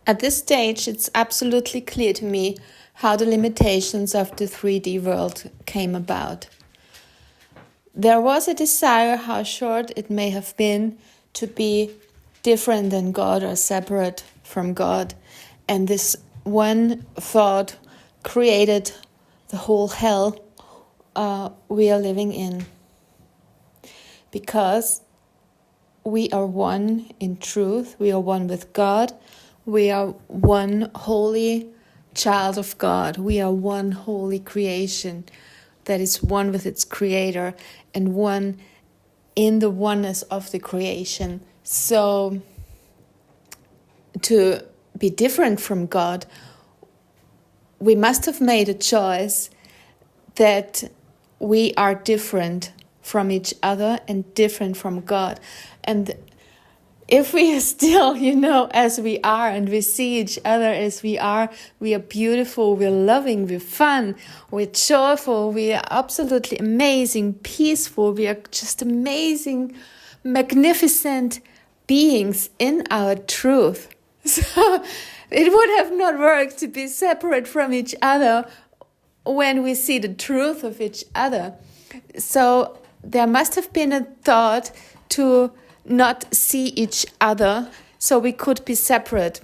At this stage, it's absolutely clear to me how the limitations of the 3D world came about. There was a desire, how short it may have been, to be different than God or separate from God. And this one thought created the whole hell we are living in. Because we are one in truth, we are one with God, we are one holy child of God, we are one holy creation that is one with its creator and one in the oneness of the creation. So to be different from God, we must have made a choice that we are different from each other and different from God. And if we are still, as we are, and we see each other as we are beautiful, we're loving, we're fun, we're joyful, we are absolutely amazing, peaceful, we are just amazing, magnificent beings in our truth. So it would have not worked to be separate from each other when we see the truth of each other. So there must have been a thought to not see each other so we could be separate.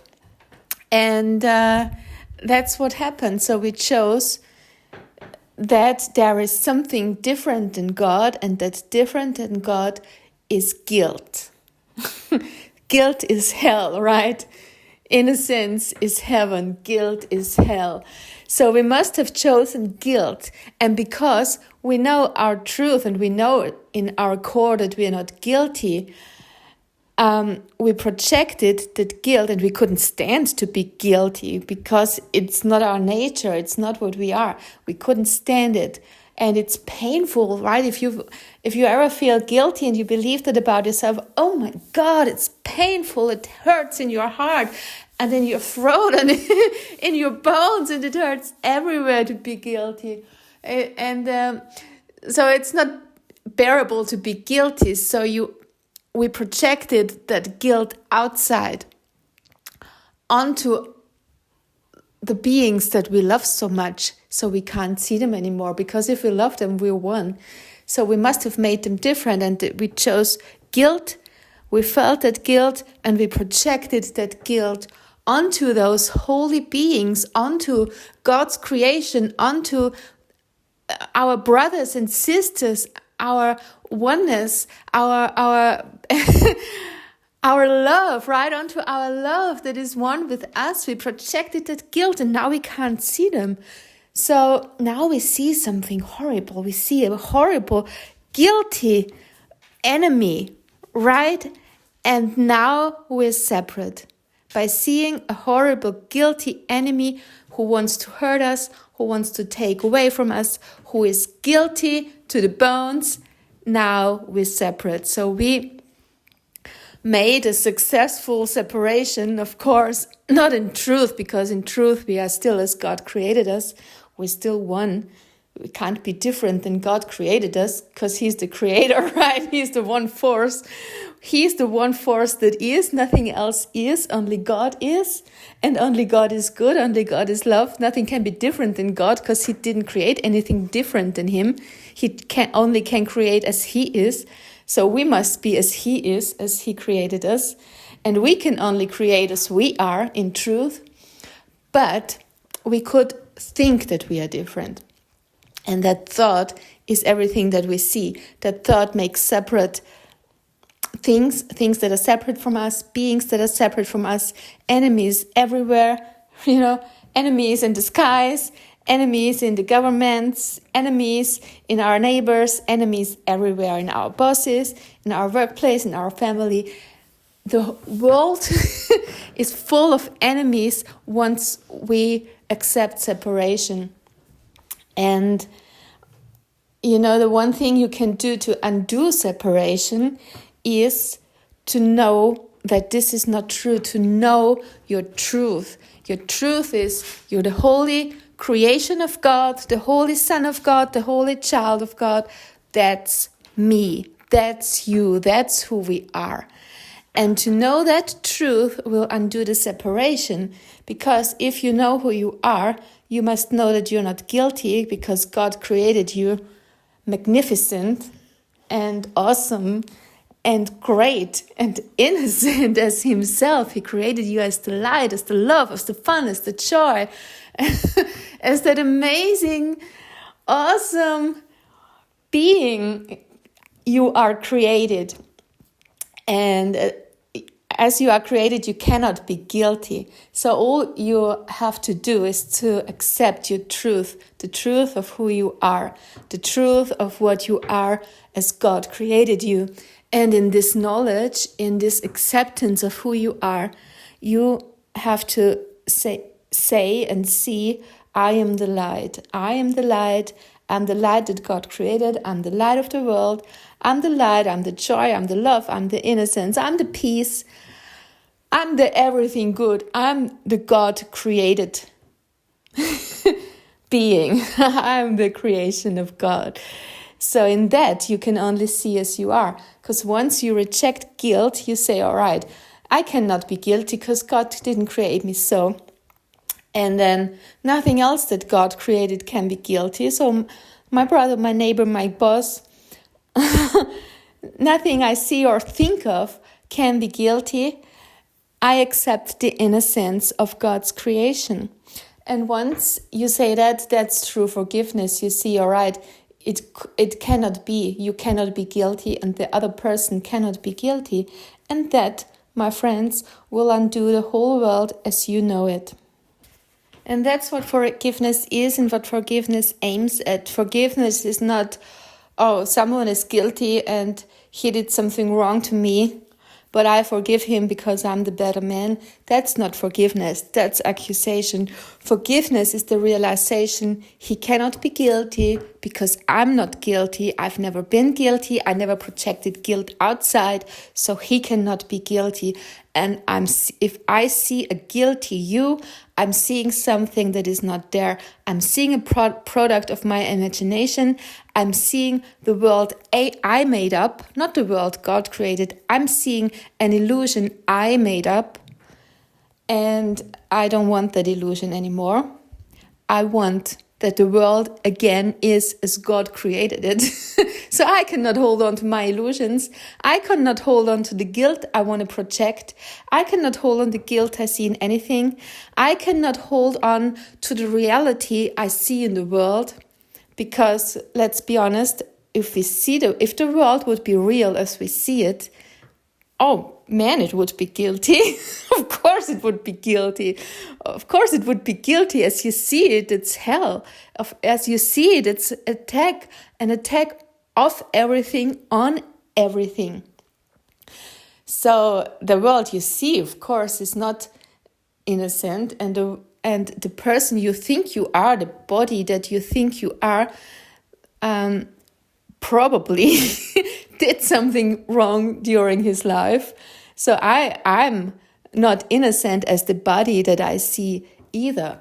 And that's what happened. So we chose that there is something different in God, and that different in God is guilt. Guilt is hell, right? Innocence is heaven, guilt is hell. So we must have chosen guilt. And because we know our truth and we know in our core that we are not guilty, we projected that guilt, and we couldn't stand to be guilty because it's not our nature, it's not what we are. We couldn't stand it. And it's painful, right? If you ever feel guilty and you believe that about yourself, oh my God, it's painful, it hurts in your heart and in your throat and in your bones, and it hurts everywhere to be guilty. And so it's not bearable to be guilty. So we projected that guilt outside onto the beings that we love so much, so we can't see them anymore, because if we love them, we're one. So we must have made them different, and we chose guilt. We felt that guilt, and we projected that guilt onto those holy beings, onto God's creation, onto our brothers and sisters, our oneness, our our love, right? Onto our love that is one with us. We projected that guilt, and now we can't see them. So now we see something horrible. We see a horrible, guilty enemy, right? And now we're separate by seeing a horrible, guilty enemy who wants to hurt us, who wants to take away from us, who is guilty to the bones. Now we're separate. So we made a successful separation, of course, not in truth, because in truth we are still as God created us. We're still one. We can't be different than God created us, because He's the creator, right? He's the one force. He's the one force that is. Nothing else is. Only God is. And only God is good. Only God is love. Nothing can be different than God, because He didn't create anything different than Him. He only can create as He is. So we must be as He is, as He created us. And we can only create as we are in truth. But we could think that we are different. And that thought is everything that we see. That thought makes separate things that are separate from us, beings that are separate from us, enemies everywhere, enemies in the skies, enemies in the governments, enemies in our neighbors, enemies everywhere, in our bosses, in our workplace, in our family. The world is full of enemies once we accept separation. And, the one thing you can do to undo separation is to know that this is not true, to know your truth. Your truth is you're the holy creation of God, the holy Son of God, the holy child of God. That's me. That's you. That's who we are. And to know that truth will undo the separation, because if you know who you are, you must know that you're not guilty, because God created you magnificent and awesome and great and innocent as himself. He created you as the light, as the love, as the fun, as the joy, as that amazing, awesome being you are created. And as you are created, you cannot be guilty. So all you have to do is to accept your truth, the truth of who you are, the truth of what you are as God created you. And in this knowledge, in this acceptance of who you are, you have to say and see, I am the light. I am the light. I'm the light that God created. I'm the light of the world. I'm the light. I'm the joy. I'm the love. I'm the innocence. I'm the peace. I'm the everything good. I'm the God created being. I'm the creation of God. So in that, you can only see as you are. Because once you reject guilt, you say, all right, I cannot be guilty because God didn't create me so. And then nothing else that God created can be guilty. So my brother, my neighbor, my boss, nothing I see or think of can be guilty. I accept the innocence of God's creation. And once you say that, that's true forgiveness. You see, all right, it cannot be. You cannot be guilty and the other person cannot be guilty. And that, my friends, will undo the whole world as you know it. And that's what forgiveness is and what forgiveness aims at. Forgiveness is not, oh, someone is guilty and he did something wrong to me, but I forgive him because I'm the better man. That's not forgiveness. That's accusation. Forgiveness is the realization he cannot be guilty because I'm not guilty. I've never been guilty. I never projected guilt outside, so he cannot be guilty. And if I see a guilty you, I'm seeing something that is not there. I'm seeing a product of my imagination. I'm seeing the world I made up, not the world God created. I'm seeing an illusion I made up. And I don't want that illusion anymore. I want that the world again is as God created it. So I cannot hold on to my illusions. I cannot hold on to the guilt I want to project. I cannot hold on to the guilt I see in anything. I cannot hold on to the reality I see in the world. Because let's be honest, if the world would be real as we see it, oh man, it would be guilty. Of course it would be guilty. Of course it would be guilty. As you see it, it's hell. As you see it, it's an attack of everything on everything. So the world you see, of course, is not innocent, and the person you think you are, the body that you think you are, probably did something wrong during his life. So I'm not innocent as the body that I see either.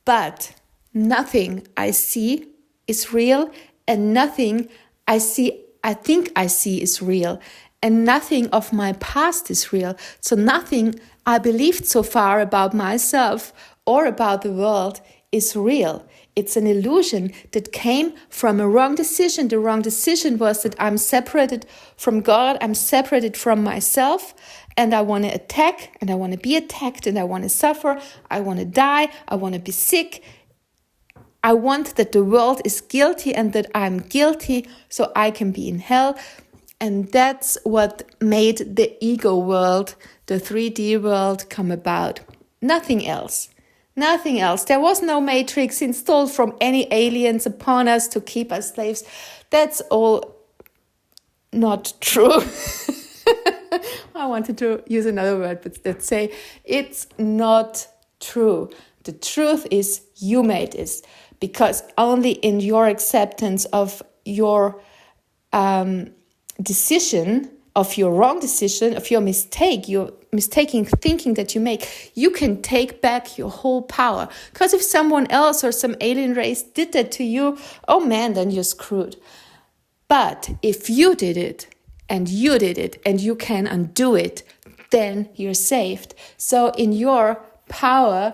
But nothing I see is real, and nothing I think I see is real, and nothing of my past is real. So nothing I believed so far about myself or about the world is real. It's an illusion that came from a wrong decision. The wrong decision was that I'm separated from God, I'm separated from myself, and I want to attack, and I want to be attacked, and I want to suffer, I want to die, I want to be sick. I want that the world is guilty and that I'm guilty so I can be in hell. And that's what made the ego world, the 3D world, come about. Nothing else. Nothing else. There was no matrix installed from any aliens upon us to keep us slaves. That's all not true. I wanted to use another word, but let's say it's not true. The truth is you made this, because only in your acceptance of your decision, of your wrong decision, of your mistake, your mistaken thinking that you make, you can take back your whole power. Because if someone else or some alien race did that to you, oh man, then you're screwed. But if you did it, and you can undo it, then you're saved. So in your power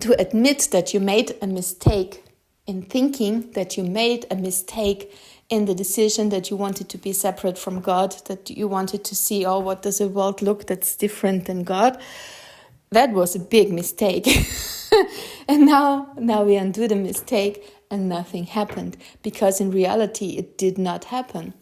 to admit that you made a mistake in thinking, that you made a mistake in the decision that you wanted to be separate from God, that you wanted to see, oh, what does a world look that's different than God? That was a big mistake. And now we undo the mistake and nothing happened. Because in reality, it did not happen.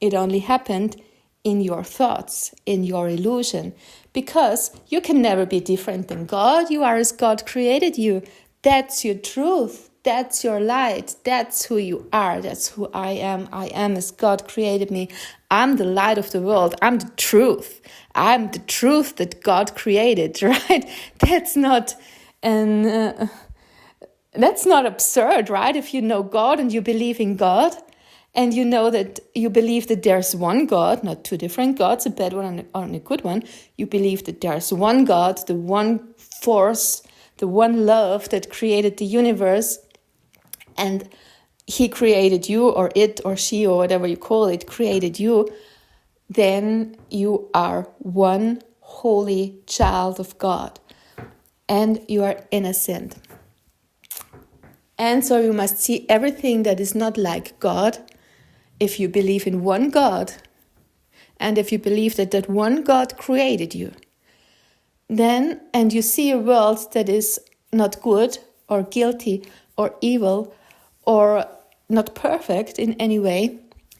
It only happened in your thoughts, in your illusion. Because you can never be different than God. You are as God created you. That's your truth. That's your light. That's who you are. That's who I am. I am as God created me. I'm the light of the world. I'm the truth. I'm the truth that God created, right? That's not absurd, right? If you know God and you believe in God, and you know that you believe that there's one God, not two different gods, a bad one and a good one. You believe that there's one God, the one force, the one love that created the universe. And he created you, or it or she or whatever you call it, created you, then you are one holy child of God. And you are innocent. And so you must see everything that is not like God. If you believe in one God, and if you believe that that one God created you, then, and you see a world that is not good or guilty or evil, or not perfect in any way,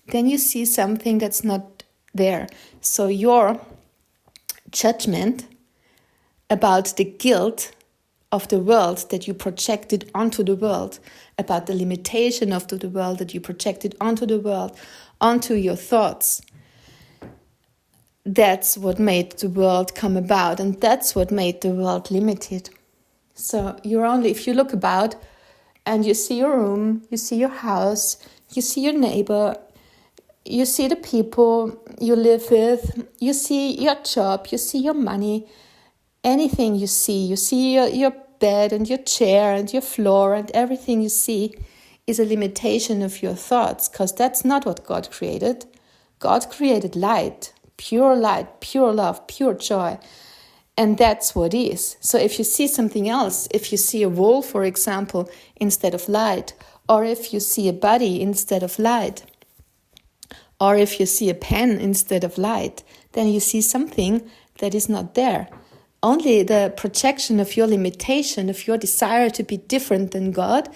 then you see something that's not there. So your judgment about the guilt of the world that you projected onto the world, about the limitation of the world that you projected onto the world, onto your thoughts, that's what made the world come about, and that's what made the world limited. So if you look about, and you see your room, you see your house, you see your neighbor, you see the people you live with, you see your job, you see your money, anything you see your bed and your chair and your floor, and everything you see is a limitation of your thoughts, because that's not what God created. God created light, pure love, pure joy. And that's what is. So if you see something else, if you see a wall, for example, instead of light, or if you see a body instead of light, or if you see a pen instead of light, then you see something that is not there. Only the projection of your limitation, of your desire to be different than God,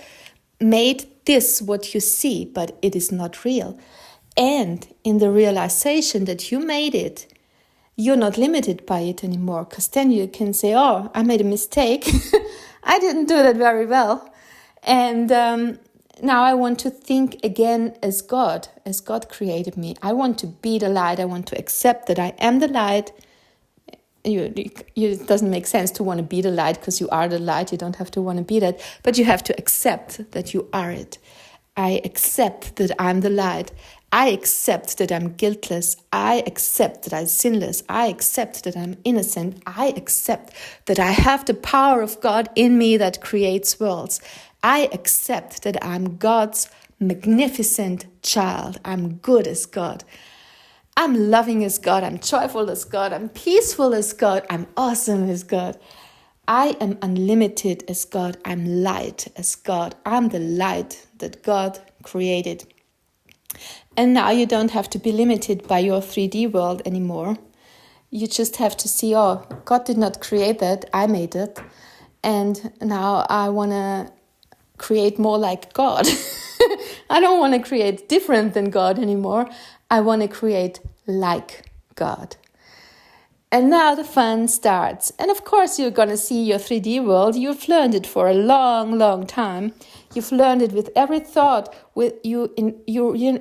made this what you see, but it is not real. And in the realization that you made it, you're not limited by it anymore, because then you can say, oh, I made a mistake. I didn't do that very well. And now I want to think again as God created me. I want to be the light. I want to accept that I am the light. It doesn't make sense to want to be the light, because you are the light. You don't have to want to be that. But you have to accept that you are it. I accept that I'm the light. I accept that I'm guiltless. I accept that I'm sinless. I accept that I'm innocent. I accept that I have the power of God in me that creates worlds. I accept that I'm God's magnificent child. I'm good as God. I'm loving as God. I'm joyful as God. I'm peaceful as God. I'm awesome as God. I am unlimited as God. I'm light as God. I'm the light that God created. And now you don't have to be limited by your 3D world anymore. You just have to see, oh, God did not create that, I made it. And now I want to create more like God. I don't want to create different than God anymore. I want to create like God. And now the fun starts. And of course you're going to see your 3D world. You've learned it for a long, long time. You've learned it with every thought. You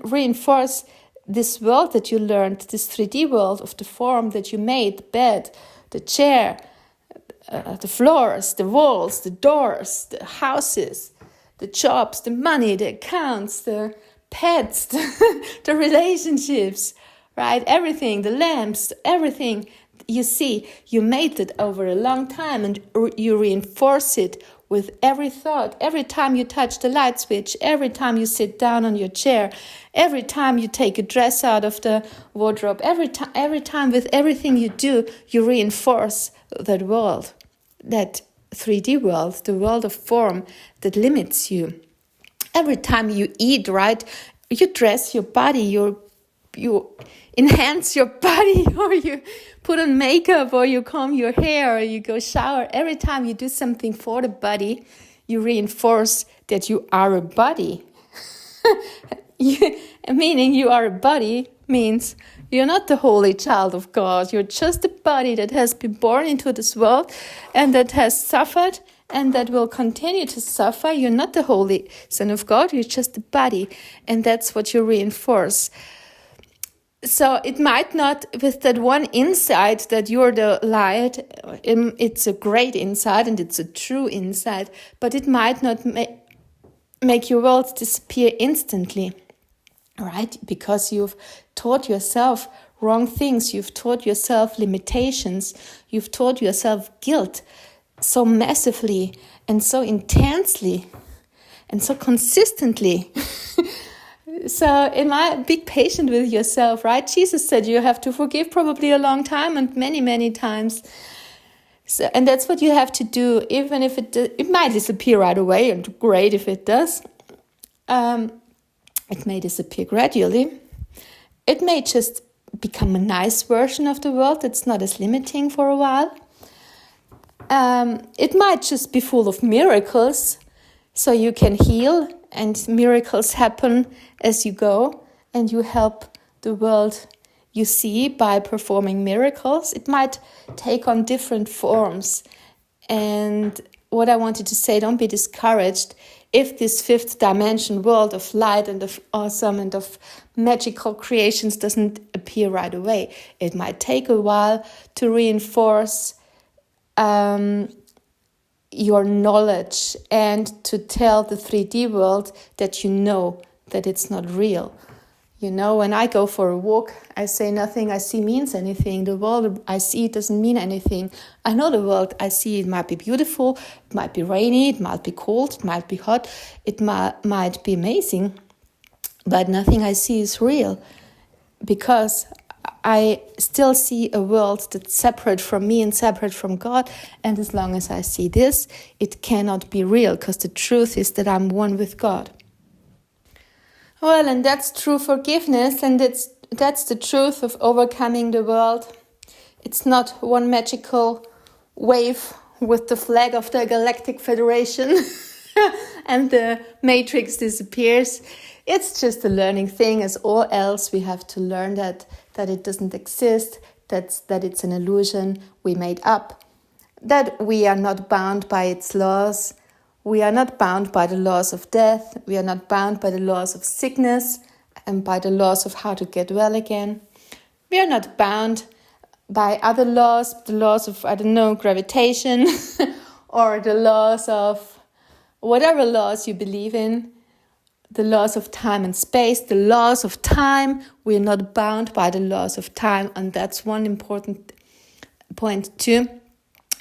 reinforce this world that you learned, this 3D world of the form that you made, the bed, the chair, the floors, the walls, the doors, the houses, the jobs, the money, the accounts, the pets, the relationships, right? Everything, the lamps, everything. You see, you made it over a long time, and you reinforce it with every thought, every time you touch the light switch, every time you sit down on your chair, every time you take a dress out of the wardrobe, every time with everything you do, you reinforce that world, that 3D world, the world of form that limits you. Every time you eat, right, you dress your body, you enhance your body, or you put on makeup, or you comb your hair, or you go shower. Every time you do something for the body, you reinforce that you are a body. Meaning you are a body means you're not the holy child of God. You're just a body that has been born into this world and that has suffered and that will continue to suffer. You're not the holy son of God. You're just a body. And that's what you reinforce. So it might not, with that one insight that you're the light, it's a great insight and it's a true insight, but it might not make your world disappear instantly, right? Because you've taught yourself wrong things, you've taught yourself limitations, you've taught yourself guilt so massively and so intensely and so consistently. So am I be patient with yourself, right? Jesus said you have to forgive probably a long time and many, many times. So, and that's what you have to do, even if it might disappear right away, and great if it does. It may disappear gradually. It may just become a nice version of the world that's not as limiting for a while. It might just be full of miracles, so you can heal, and miracles happen as you go, and you help the world you see by performing miracles. It might take on different forms. And what I wanted to say, don't be discouraged if this fifth dimension world of light and of awesome and of magical creations doesn't appear right away. It might take a while to reinforce your knowledge and to tell the 3D world that you know that it's not real. You know, when I go for a walk, I say nothing I see means anything. The world I see doesn't mean anything. I know the world I see, it might be beautiful, it might be rainy, it might be cold, it might be hot, it might be amazing, but nothing I see is real, because I still see a world that's separate from me and separate from God. And as long as I see this, it cannot be real, because the truth is that I'm one with God. Well, and that's true forgiveness, and that's the truth of overcoming the world. It's not one magical wave with the flag of the Galactic Federation and the matrix disappears. It's just a learning thing, as all else. We have to learn that it doesn't exist, that it's an illusion we made up, that we are not bound by its laws. We are not bound by the laws of death. We are not bound by the laws of sickness and by the laws of how to get well again. We are not bound by other laws, the laws of, gravitation or the laws of whatever laws you believe in, the laws of time and space, the laws of time. We are not bound by the laws of time. And that's one important point too,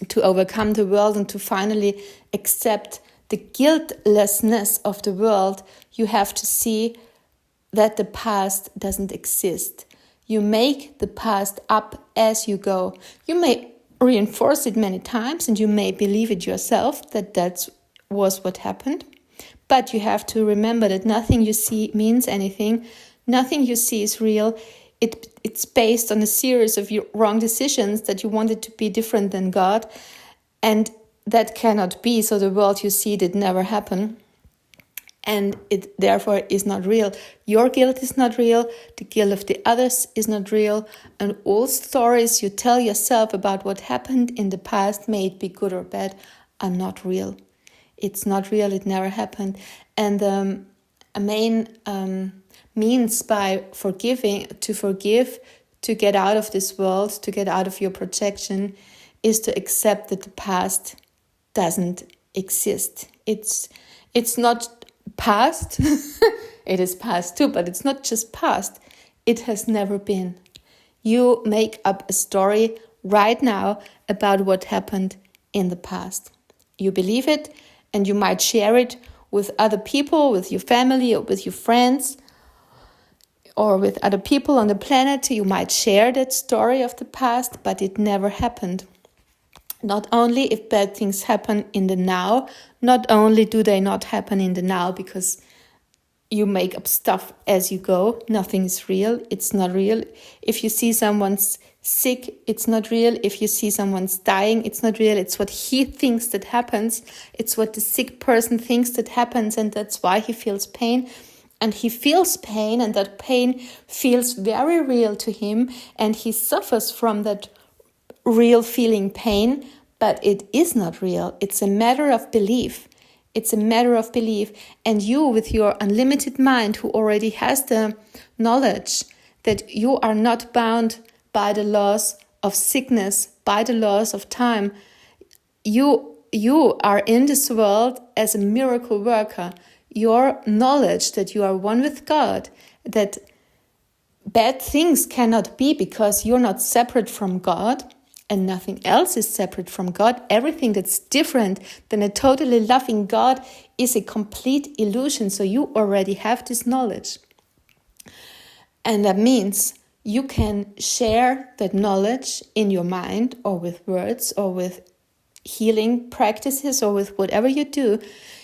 to overcome the world and to finally accept the guiltlessness of the world. You have to see that the past doesn't exist. You make the past up as you go. You may reinforce it many times and you may believe it yourself that was what happened. But you have to remember that nothing you see means anything. Nothing you see is real. It's based on a series of wrong decisions that you wanted to be different than God. And that cannot be, so the world you see did never happen. And it therefore is not real. Your guilt is not real. The guilt of the others is not real. And all stories you tell yourself about what happened in the past, may it be good or bad, are not real. It's not real. It never happened. And a main means by to forgive, to get out of this world, to get out of your projection, is to accept that the past doesn't exist. It's not past. It is past too, but it's not just past. It has never been. You make up a story right now about what happened in the past. You believe it, And you might share it with other people, with your family or with your friends, or with other people on the planet. You might share that story of the past, but it never happened. Not only if bad things happen in the now, not only do they not happen in the now because you make up stuff as you go. Nothing is real. It's not real. If you see someone's sick, it's not real. If you see someone's dying, it's not real. It's what he thinks that happens. It's what the sick person thinks that happens, and that's why he feels pain. And he feels pain, and that pain feels very real to him, and he suffers from that real feeling pain, but it is not real. It's a matter of belief. It's a matter of belief. And you, with your unlimited mind, who already has the knowledge that you are not bound by the laws of sickness, by the laws of time, you are in this world as a miracle worker. Your knowledge that you are one with God, that bad things cannot be because you're not separate from God, and nothing else is separate from God. Everything that's different than a totally loving God is a complete illusion. So you already have this knowledge. And that means you can share that knowledge in your mind, or with words, or with healing practices, or with whatever you do.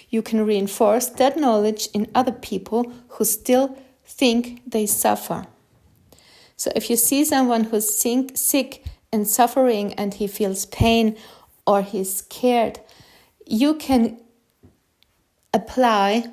You can reinforce that knowledge in other people who still think they suffer. So if you see someone who's sick and suffering, and he feels pain or he's scared, you can apply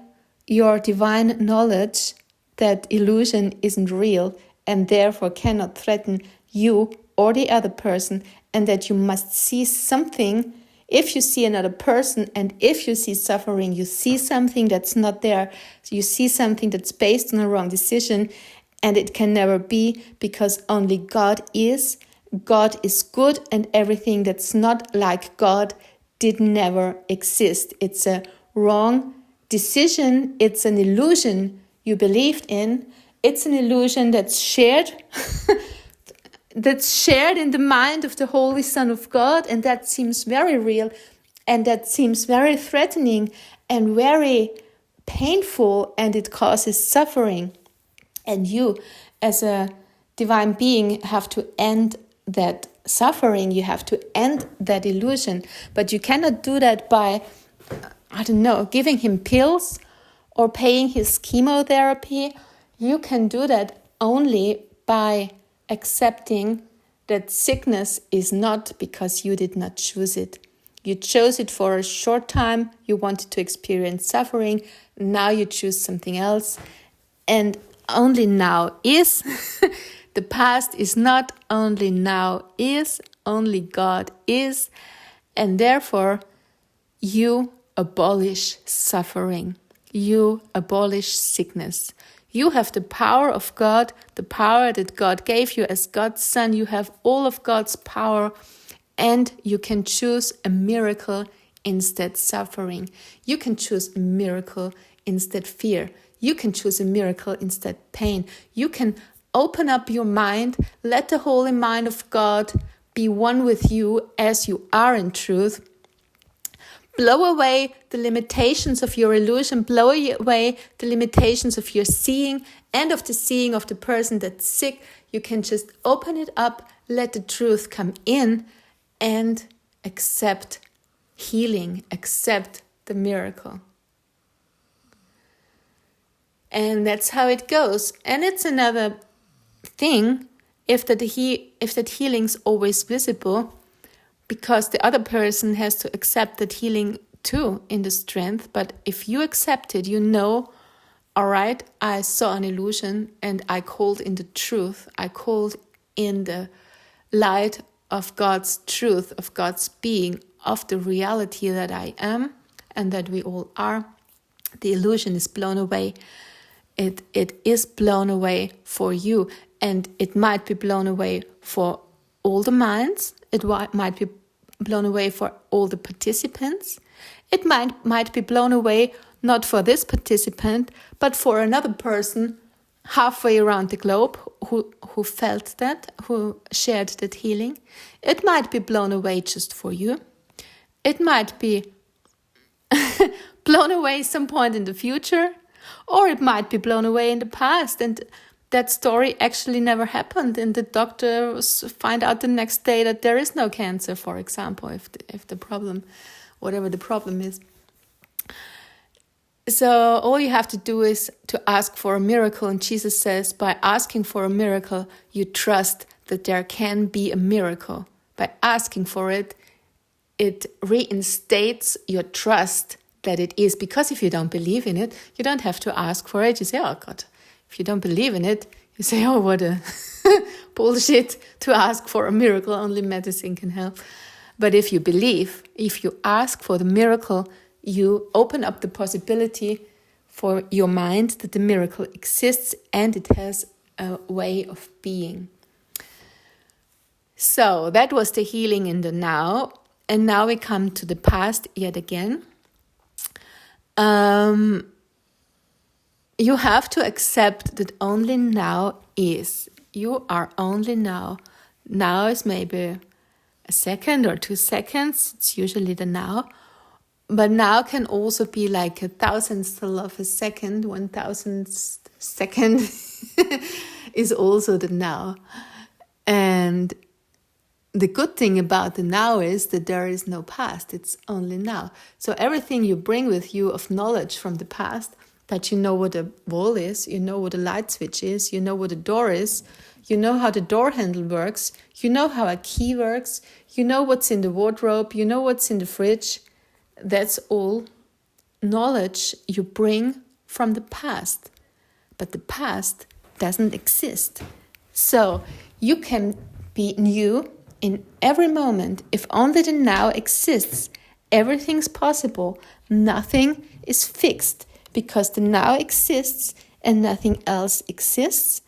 your divine knowledge that illusion isn't real and therefore cannot threaten you or the other person, and that you must see something. If you see another person and if you see suffering, you see something that's not there. You see something that's based on a wrong decision, and it can never be, because only God is. God is good, and everything that's not like God did never exist. It's a wrong decision. It's an illusion you believed in. It's an illusion that's shared. That's shared in the mind of the Holy Son of God, and that seems very real, and that seems very threatening and very painful, and it causes suffering. And you, as a divine being, have to end that suffering. You have to end that illusion, but you cannot do that by, giving him pills or paying his chemotherapy. You can do that only by accepting that sickness is not because you did not choose it. You chose it for a short time. You wanted to experience suffering. Now you choose something else. And only now is. The past is not. Only now is. Only God is. And therefore, you abolish suffering. You abolish sickness. You have the power of God, the power that God gave you as God's son. You have all of God's power, and you can choose a miracle instead suffering. You can choose a miracle instead fear. You can choose a miracle instead pain. You can open up your mind, let the holy mind of God be one with you as you are in truth. Blow away the limitations of your illusion, blow away the limitations of your seeing and of the seeing of the person that's sick. You can just open it up, let the truth come in, and accept healing, accept the miracle. And that's how it goes. And it's another thing if that healing's always visible, because the other person has to accept that healing too in the strength. But if you accept it, you know, all right, I saw an illusion and I called in the truth. I called in the light of God's truth, of God's being, of the reality that I am and that we all are. The illusion is blown away. It is blown away for you, and it might be blown away for all the minds. It might be blown away for all the participants. It might be blown away not for this participant, but for another person halfway around the globe who felt that, who shared that healing. It might be blown away just for you. It might be blown away some point in the future, or it might be blown away in the past, and that story actually never happened, and the doctors find out the next day that there is no cancer, for example, if the problem, whatever the problem is. So all you have to do is to ask for a miracle, and Jesus says, by asking for a miracle, you trust that there can be a miracle. By asking for it, it reinstates your trust that it is. Because if you don't believe in it, you don't have to ask for it. You say, oh God. If you don't believe in it, you say, oh, what a bullshit to ask for a miracle. Only medicine can help. But if you believe, if you ask for the miracle, you open up the possibility for your mind that the miracle exists and it has a way of being. So that was the healing in the now. And now we come to the past yet again. You have to accept that only now is. You are only now. Now is maybe a second or 2 seconds. It's usually the now. But now can also be like a thousandth of a second. 1,000th second is also the now. And the good thing about the now is that there is no past. It's only now. So everything you bring with you of knowledge from the past, that you know what a wall is, you know what a light switch is, you know what a door is, you know how the door handle works, you know how a key works, you know what's in the wardrobe, you know what's in the fridge. That's all knowledge you bring from the past. But the past doesn't exist. So you can be new in every moment. If only the now exists, everything's possible. Nothing is fixed because the now exists and nothing else exists.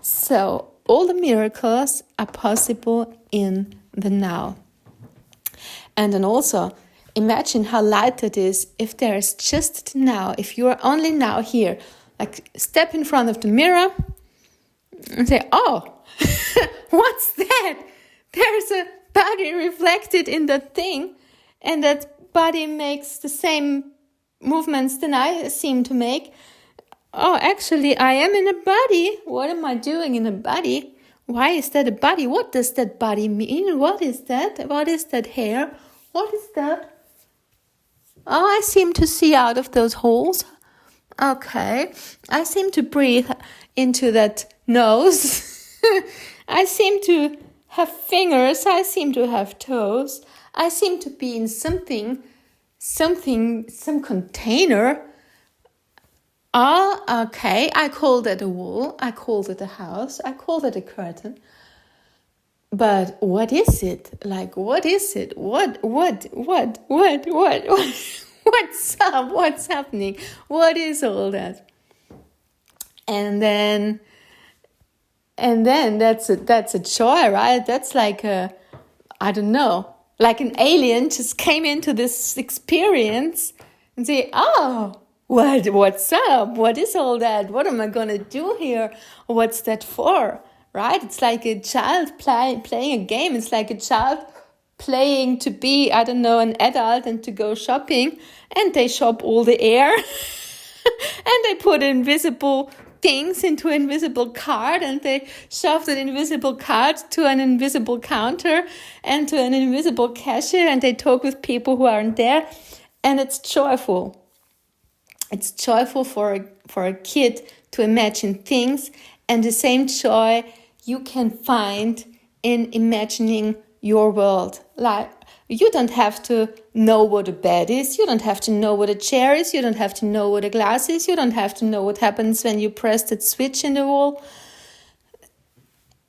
So all the miracles are possible in the now. And then also, imagine how light it is if there is just now, if you are only now here. Like step in front of the mirror and say, oh, what's that? There's a body reflected in that thing, and that body makes the same movements than I seem to make. Oh, actually, I am in a body. What am I doing in a body? Why is that a body? What does that body mean? What is that? What is that hair? What is that? Oh, I seem to see out of those holes. Okay. I seem to breathe into that nose. I seem to have fingers. I seem to have toes. I seem to be in some container. Oh, okay. I call that a wall. I call it a house. I call it a curtain. But what is it? Like, what is it? What? What's up? What's happening? What is all that? And then that's a joy, right? That's like I don't know, like an alien just came into this experience and say, oh, what's up? What is all that? What am I gonna do here? What's that for? Right? It's like a child playing a game. It's like a child playing to be, I don't know, an adult and to go shopping. And they shop all the air. And they put invisible things into an invisible cart. And they shove that invisible cart to an invisible counter and to an invisible cashier. And they talk with people who aren't there. And it's joyful. It's joyful for a kid to imagine things. And the same joy you can find in imagining your world. Like, you don't have to know what a bed is. You don't have to know what a chair is. You don't have to know what a glass is. You don't have to know what happens when you press that switch in the wall.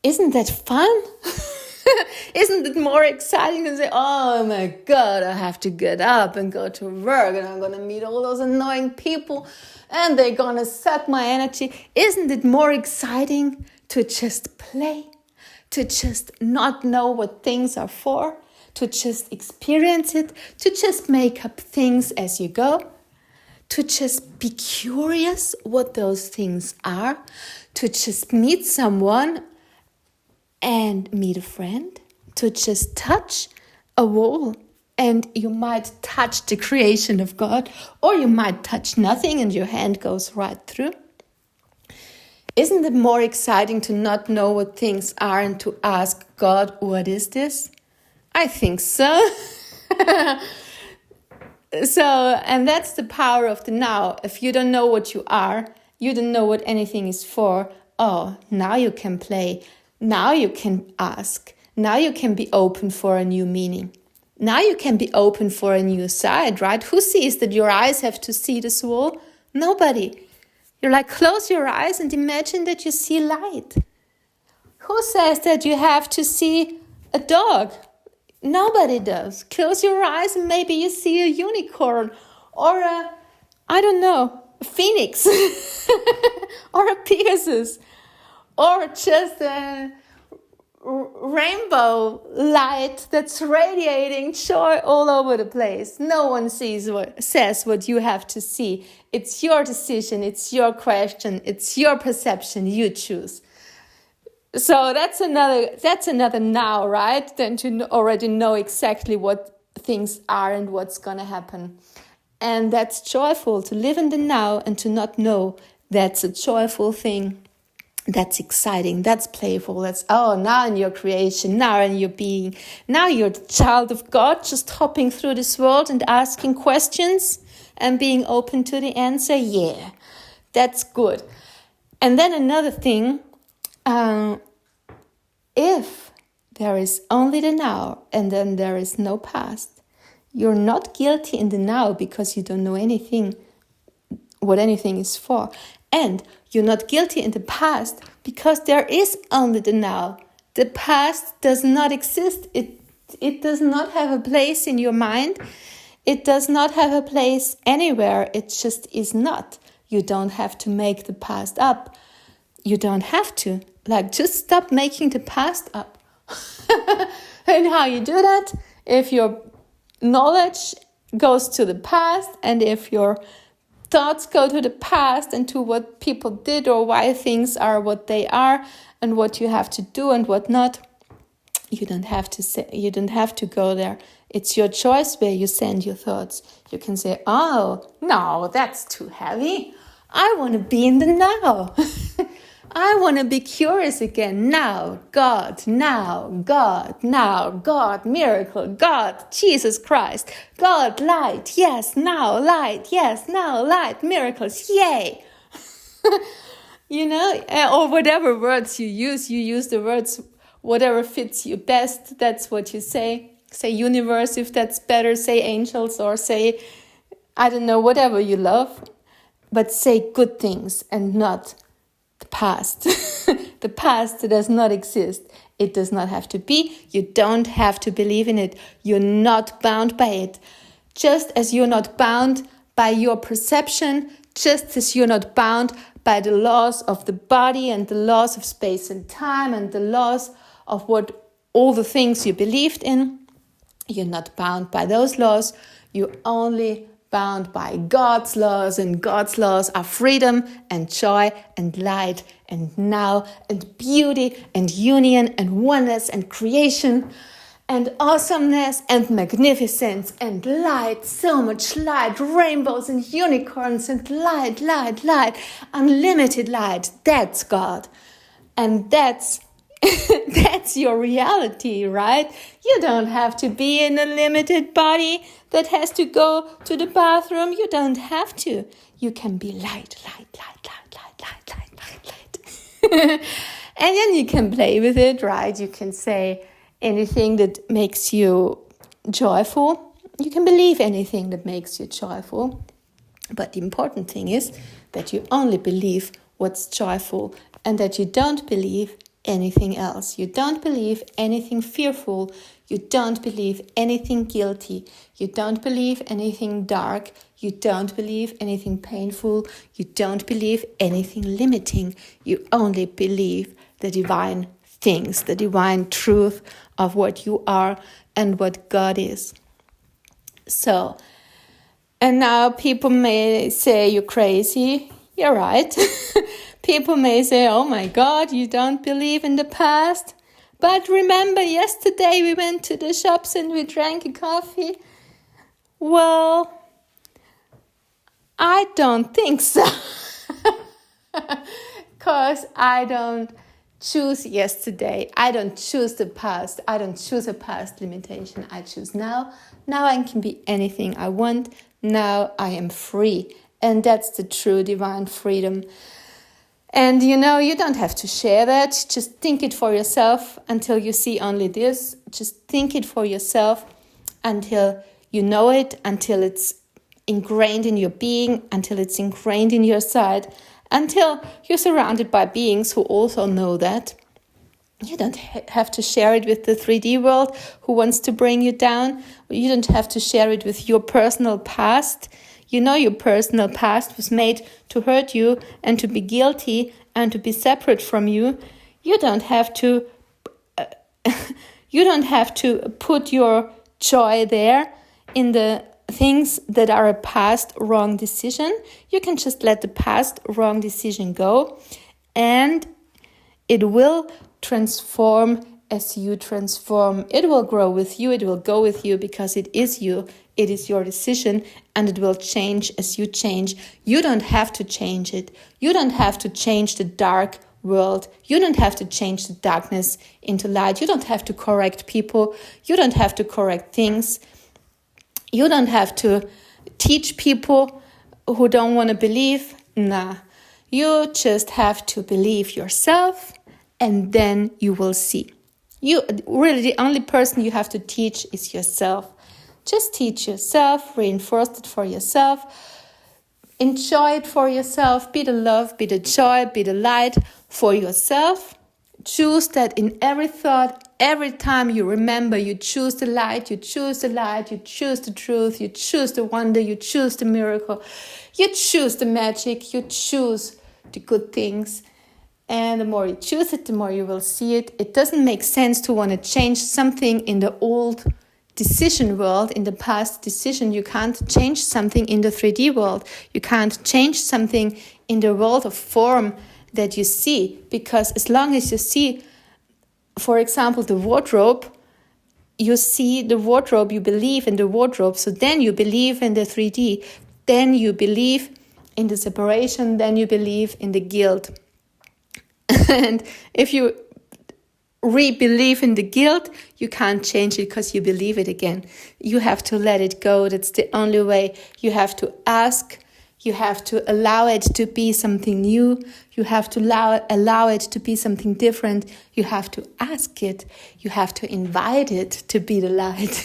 Isn't that fun? Isn't it more exciting than say, oh my God, I have to get up and go to work and I'm going to meet all those annoying people and they're going to suck my energy. Isn't it more exciting to just play, to just not know what things are for, to just experience it, to just make up things as you go, to just be curious what those things are, to just meet someone and meet a friend, to just touch a wall and you might touch the creation of God, or you might touch nothing and your hand goes right through. Isn't it more exciting to not know what things are and to ask God, what is this? I think so. And that's the power of the now. If you don't know what you are, you don't know what anything is for, oh, now you can play. Now you can ask. Now you can be open for a new meaning. Now you can be open for a new side, right? Who sees that your eyes have to see this wall? Nobody. You're like, close your eyes and imagine that you see light. Who says that you have to see a dog? Nobody does. Close your eyes and maybe you see a unicorn or a phoenix or a Pegasus or just a rainbow light that's radiating joy all over the place. No one says what you have to see. It's your decision, it's your question, it's your perception, you choose. So that's another now, right? Then to already know exactly what things are and what's going to happen. And that's joyful, to live in the now and to not know. That's a joyful thing. That's exciting, that's playful, that's, now in your creation, now in your being. Now you're the child of God, just hopping through this world and asking questions and being open to the answer. Yeah, that's good. And then another thing, if there is only the now and then there is no past, you're not guilty in the now because you don't know anything, what anything is for. And you're not guilty in the past because there is only the now. The past does not exist. It does not have a place in your mind. It does not have a place anywhere. It just is not. You don't have to make the past up. You don't have to. Just stop making the past up. And how you do that? If your knowledge goes to the past and if your thoughts go to the past and to what people did or why things are what they are and what you have to do and what not. You don't have to go there. It's your choice where you send your thoughts. You can say, oh, no, that's too heavy. I want to be in the now. I want to be curious again. Now, God, miracle, God, Jesus Christ, God, light, yes, now, light, miracles, yay. Or whatever words you use the words, whatever fits you best, that's what you say. Say universe if that's better, say angels, or say, I don't know, whatever you love. But say good things and not the past. The past does not exist. It does not have to be. You don't have to believe in it. You're not bound by it. Just as you're not bound by your perception, just as you're not bound by the laws of the body and the laws of space and time and the laws of what all the things you believed in, you're not bound by those laws. You're only bound by God's laws, and God's laws are freedom and joy and light and now and beauty and union and oneness and creation and awesomeness and magnificence and light, so much light, rainbows and unicorns and light, unlimited light. That's God. And that's your reality, right? You don't have to be in a limited body that has to go to the bathroom. You don't have to. You can be light. And then you can play with it, right? You can say anything that makes you joyful. You can believe anything that makes you joyful. But the important thing is that you only believe what's joyful and that you don't believe anything else. You don't believe anything fearful. You don't believe anything guilty. You don't believe anything dark. You don't believe anything painful. You don't believe anything limiting. You only believe the divine things, the divine truth of what you are and what God is. So, and now people may say you're crazy. You're right. People may say, oh my God, you don't believe in the past. But remember, yesterday we went to the shops and we drank a coffee Well, I don't think so. Because I don't choose yesterday. I don't choose the past. I don't choose a past limitation. I choose now. Now I can be anything I want. Now I am free. And that's the true divine freedom. And you don't have to share that. Just think it for yourself until you see only this. Just think it for yourself until you know it, until it's ingrained in your being, until it's ingrained in your side, until you're surrounded by beings who also know that. You don't have to share it with the 3D world who wants to bring you down. You don't have to share it with your personal past. Your personal past was made to hurt you and to be guilty and to be separate from you. You don't have to put your joy there in the things that are a past wrong decision. You can just let the past wrong decision go, and it will transform as you transform. It will grow with you, it will go with you, because it is you, it is your decision, and it will change as you change. You don't have to change it. You don't have to change the dark world. You don't have to change the darkness into light. You don't have to correct people. You don't have to correct things. You don't have to teach people who don't want to believe. Nah, you just have to believe yourself, and then you will see. The only person you have to teach is yourself. Just teach yourself, reinforce it for yourself, enjoy it for yourself, be the love, be the joy, be the light for yourself. Choose that in every thought, every time you remember, you choose the light, you choose the light, you choose the truth, you choose the wonder, you choose the miracle, you choose the magic, you choose the good things. And the more you choose it, the more you will see it. It doesn't make sense to want to change something in the old decision world, in the past decision. You can't change something in the 3D world. You can't change something in the world of form that you see, because as long as you see, for example, the wardrobe, you see the wardrobe, you believe in the wardrobe, so then you believe in the 3D, then you believe in the separation, then you believe in the guilt. And if you re-believe in the guilt, you can't change it because you believe it again. You have to let it go. That's the only way. You have to ask. You have to allow it to be something new. You have to allow it to be something different. You have to ask it. You have to invite it to be the light.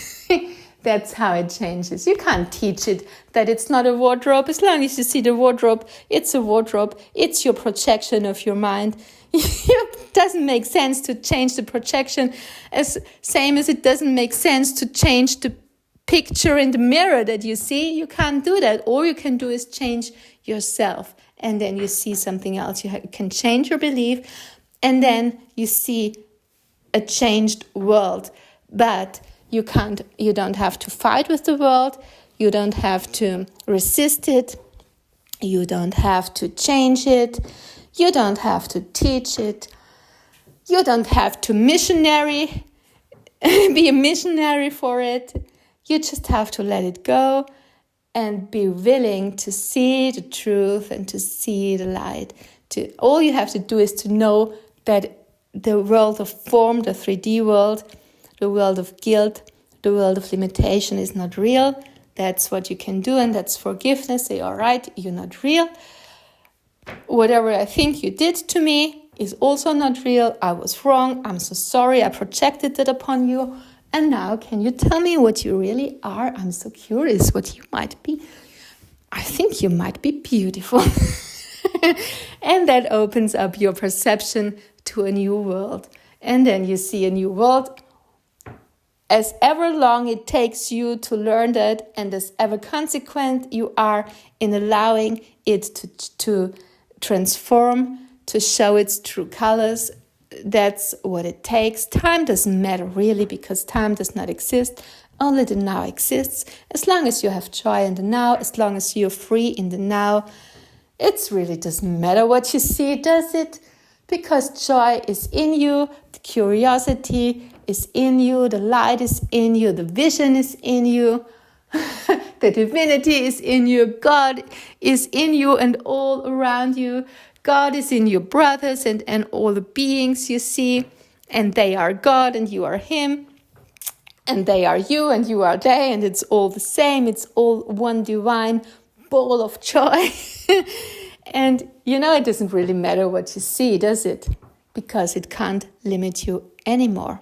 That's how it changes. You can't teach it that it's not a wardrobe. As long as you see the wardrobe, it's a wardrobe. It's your projection of your mind. It doesn't make sense to change the projection, same as it doesn't make sense to change the picture in the mirror that you see. You can't do that. All you can do is change yourself, and then you see something else. You can change your belief, and then you see a changed world. But you don't have to fight with the world. You don't have to resist it. You don't have to change it. You don't have to teach it. You don't have to be a missionary for it. You just have to let it go and be willing to see the truth and to see the light. All you have to do is to know that the world of form, the 3D world, the world of guilt, the world of limitation is not real. That's what you can do, and that's forgiveness. Say, all right, you're not real. Whatever I think you did to me is also not real. I was wrong. I'm so sorry. I projected it upon you. And now, can you tell me what you really are? I'm so curious what you might be. I think you might be beautiful. And that opens up your perception to a new world. And then you see a new world. As ever long it takes you to learn that, and as ever consequent you are in allowing it to transform, to show its true colors, that's what it takes. Time doesn't matter really, because time does not exist. Only the now exists. As long as you have joy in the now, as long as you're free in the now, it really doesn't matter what you see, does it? Because joy is in you, the curiosity is in you, the light is in you, the vision is in you. The divinity is in you. God is in you and all around you. God is in your brothers and all the beings you see. And they are God and you are Him. And they are you and you are they. And it's all the same. It's all one divine ball of joy. And it doesn't really matter what you see, does it? Because it can't limit you anymore.